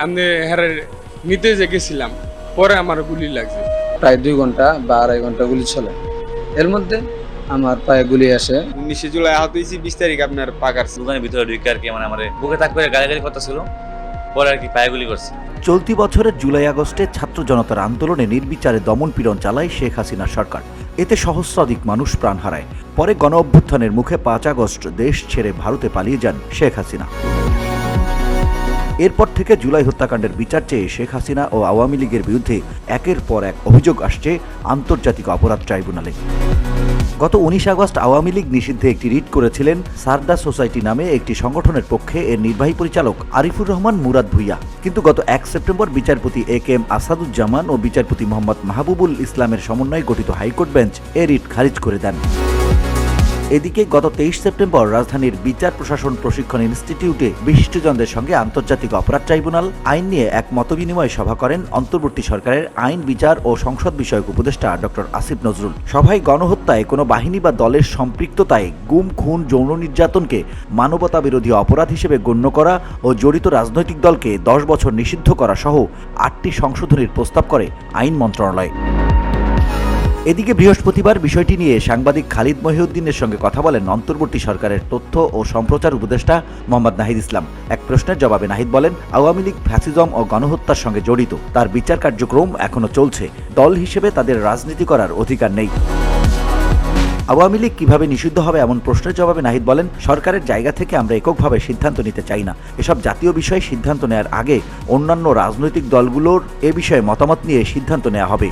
আমি হেরে নিতে যে গেছিলাম, পরে আমার গুলি লাগছে। প্রায় 2 ঘন্টা বা 2.5 ঘন্টা গুলি চলে। এর মধ্যে আমার পায়ে গুলি আসে। 19 জুলাই আহত হয়েছি, 20 তারিখ আপনার পাকার। দোকানের ভিতরে ঢুকে আর কি মানে আমার বুকে তাক করে গাড়ি কথা ছিল, পরে আর কি পায়ে গুলি করছে। চলতি বছরের জুলাই আগস্টে ছাত্র জনতার আন্দোলনে নির্বিচারে দমন পীড়ন চালায় শেখ হাসিনার সরকার। এতে সহস্রাধিক মানুষ প্রাণ হারায়। পরে গণ অভ্যুত্থানের মুখে 5 আগস্ট দেশ ছেড়ে ভারতে পালিয়ে যান শেখ হাসিনা। এরপর থেকে জুলাই হত্যাকাণ্ডের বিচার চেয়ে শেখ হাসিনা ও আওয়ামী লীগের বিরুদ্ধে একের পর এক অভিযোগ আসছে আন্তর্জাতিক অপরাধ ট্রাইব্যুনালে। গত 19 আগস্ট আওয়ামী লীগ নিষিদ্ধে একটি রিট করেছিলেন সারদা সোসাইটি নামে একটি সংগঠনের পক্ষে এর নির্বাহী পরিচালক আরিফুর রহমান মুরাদ ভুইয়া। কিন্তু গত 1 সেপ্টেম্বর বিচারপতি এ.কে.এম. আসাদুজ্জামান ও বিচারপতি মোহাম্মদ মাহবুবুল ইসলামের সমন্বয়ে গঠিত হাইকোর্ট বেঞ্চ এ রিট খারিজ করে দেন। এদিকে গত 23 সেপ্টেম্বর রাজধানীর বিচার প্রশাসন প্রশিক্ষণ ইনস্টিটিউটে বিশিষ্টজনদের সঙ্গে আন্তর্জাতিক অপরাধ ট্রাইব্যুনাল আইন নিয়ে এক মতবিনিময় সভা করেন অন্তর্বর্তী সরকারের আইন বিচার ও সংসদ বিষয়ক উপদেষ্টা ডক্টর আসিফ নজরুল। সভায় গণহত্যায় কোনো বাহিনী বা দলের সম্পৃক্ততায় গুম, খুন, যৌন নির্যাতনকে মানবতা বিরোধী অপরাধ হিসেবে গণ্য করা ও জড়িত রাজনৈতিক দলকে 10 বছর নিষিদ্ধ করা সহ 8টি সংশোধনীর প্রস্তাব করে আইন মন্ত্রণালয়। এদিকে বৃহস্পতিবার বিষয়টি নিয়ে সাংবাদিক খালিদ মহিউদ্দিনের সঙ্গে কথা বলেন অন্তর্বর্তী সরকারের তথ্য ও সম্প্রচার উপদেষ্টা মোহাম্মদ নাহিদ ইসলাম। এক প্রশ্নের জবাবে নাহিদ বলেন, আওয়ামী লীগ ফ্যাসিজম ও গণহত্যার সঙ্গে জড়িত, তার বিচার কার্যক্রম এখনো চলছে। দল হিসেবে তাদের রাজনীতি করার অধিকার নেই। আওয়ামী লীগ কিভাবে নিষিদ্ধ হবে এমন প্রশ্নের জবাবে নাহিদ বলেন, সরকারের জায়গা থেকে আমরা এককভাবে সিদ্ধান্ত নিতে চাই না। এসব জাতীয় বিষয়ে সিদ্ধান্ত নেওয়ার আগে অন্যান্য রাজনৈতিক দলগুলোর এ বিষয়ে মতামত নিয়ে সিদ্ধান্ত নেওয়া হবে।